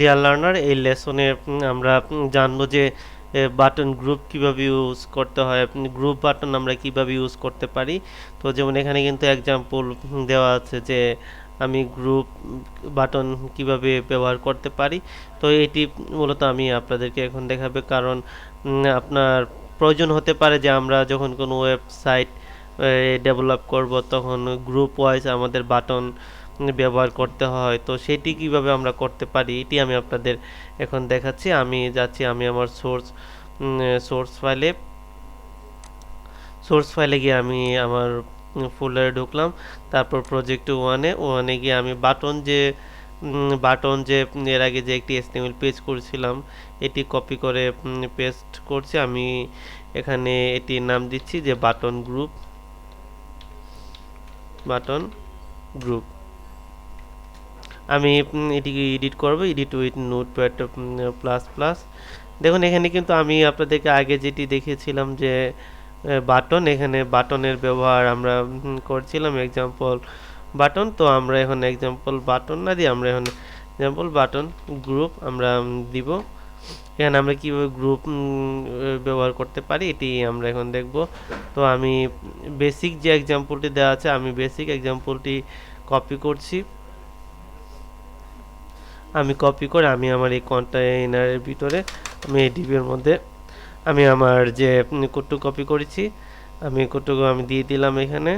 Deer learner, এই লেসনে আমরা জানবো যে বাটন গ্রুপ কিভাবে ইউজ করতে হয়, গ্রুপ বাটন আমরা কিভাবে ইউজ করতে পারি। তো যেমন এখানে কিন্তু এক্সাম্পল দেওয়া আছে যে আমি গ্রুপ বাটন কিভাবে ব্যবহার করতে পারি। তো এটি মূলত আমি আপনাদেরকে এখন দেখাবে, কারণ আপনার প্রয়োজন হতে পারে যে আমরা যখন কোনো ওয়েবসাইট ডেভেলপ করব তখন গ্রুপ ওয়াইজ আমাদের বাটন ব্যবহার করতে হয়। তো সেটি কিভাবে আমরা করতে পারি এটি আমি আপনাদের এখন দেখাচ্ছি। আমি যাচ্ছি, আমি আমার সোর্স ফাইলে গিয়ে আমি আমার ফোল্ডারে ঢুকলাম। তারপর প্রজেক্ট ওয়ানে গিয়ে আমি বাটন যে এর আগে যে একটি HTML পেজ করেছিলাম এটি কপি করে পেস্ট করছি। আমি এখানে এটির নাম দিচ্ছি যে বাটন গ্রুপ। আমি এটিকে এডিট করব, edit with notepad plus plus. দেখুন এখানে কিন্তু আমি আপনাদেরকে আগে যেটি দেখিয়েছিলাম যে বাটন, এখানে বাটনের ব্যবহার আমরা করছিলাম এক্সাম্পল বাটন। তো আমরা এখন এক্সাম্পল বাটন না দিয়ে আমরা এখন এক্সাম্পল বাটন গ্রুপ আমরা দিব। এখানে আমরা কীভাবে গ্রুপ ব্যবহার করতে পারি এটি আমরা এখন দেখব। তো আমি বেসিক যে এক্সাম্পলটি দেওয়া আছে আমি বেসিক এক্সাম্পলটি কপি করছি। আমি কপি করে আমি আমার এই কন্টেইনারের ভিতরে আমি এই ডিবির মধ্যে আমি আমার যে কোডটুকু কপি করেছি আমি কোডটুকু আমি দিয়ে দিলাম এখানে।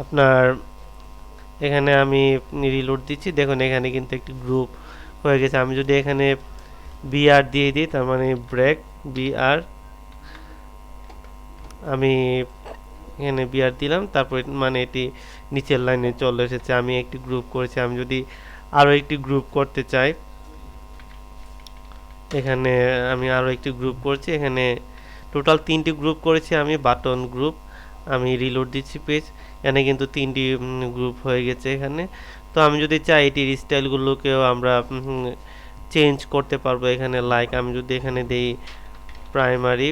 আপনার এখানে আমি রিলোড দিচ্ছি, দেখুন এখানে কিন্তু একটি গ্রুপ হয়ে গেছে। আমি যদি এখানে বিআর দিয়ে দিই তার মানে ব্রেক বিআর, আমি এখানে বিআর দিলাম, তারপর মানে এটি নিচের লাইনে চলে এসেছে। আমি একটি গ্রুপ করেছি, আমি যদি আরও একটি গ্রুপ করতে চাই এখানে আমি আরও একটি গ্রুপ করছি। এখানে টোটাল 3টি গ্রুপ করেছি আমি বাটন গ্রুপ। আমি রিলোড দিচ্ছি পেজ, এখানে কিন্তু 3টি গ্রুপ হয়ে গেছে এখানে। তো আমি যদি চাই এটির স্টাইলগুলোকেও আমরা চেঞ্জ করতে পারবো। এখানে লাইক আমি যদি এখানে দেই প্রাইমারি,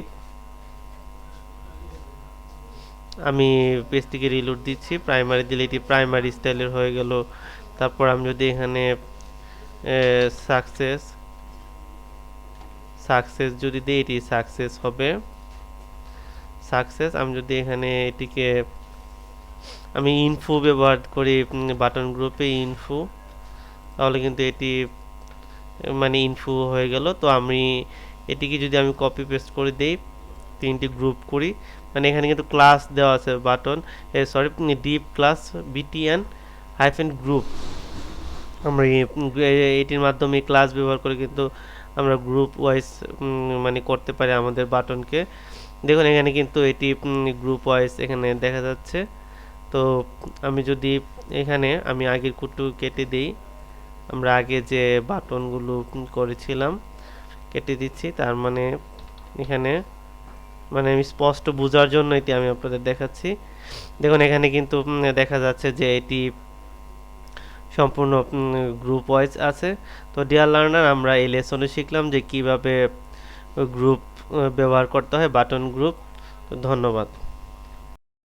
আমি পেজটিকে রিলোড দিচ্ছি, প্রাইমারি দিলে এটি প্রাইমারি স্টাইলের হয়ে গেল। তারপর আমি যদি এখানে সাকসেস যদি দিই এটি সাকসেস হবে। আমি যদি এখানে এটিকে আমি ইনফো ব্যবহার করি বাটন গ্রুপে ইনফো, তাহলে কিন্তু এটি মানে ইনফো হয়ে গেল। তো আমি এটিকে যদি আমি কপি পেস্ট করে দেই 3টি গ্রুপ করি, মানে এখানে কিন্তু ক্লাস দেওয়া আছে button deep class BTN hyphen group. আমরা এটির মাধ্যমে ক্লাস ব্যবহার করে কিন্তু আমরা গ্রুপ ওয়াইজ মানে করতে পারি আমাদের বাটনকে। দেখুন এখানে কিন্তু এটি গ্রুপ ওয়াইজ এখানে দেখা যাচ্ছে। তো আমি যদি এখানে আমি আগের কোডটু কেটে দিই, আমরা আগে যে বাটনগুলো করেছিলাম কেটে দিচ্ছি, তার মানে এখানে মানে আমি স্পষ্ট বোঝার জন্য এটি আমি আপনাদের দেখাচ্ছি। দেখুন এখানে কিন্তু দেখা যাচ্ছে যে এটি সম্পূর্ণ গ্রুপ ওয়াইজ আছে। তো ডিয়ার লার্নার, আমরা এই লেসনে শিখলাম যে কিভাবে গ্রুপ ব্যবহার করতে হয় বাটন গ্রুপ। ধন্যবাদ।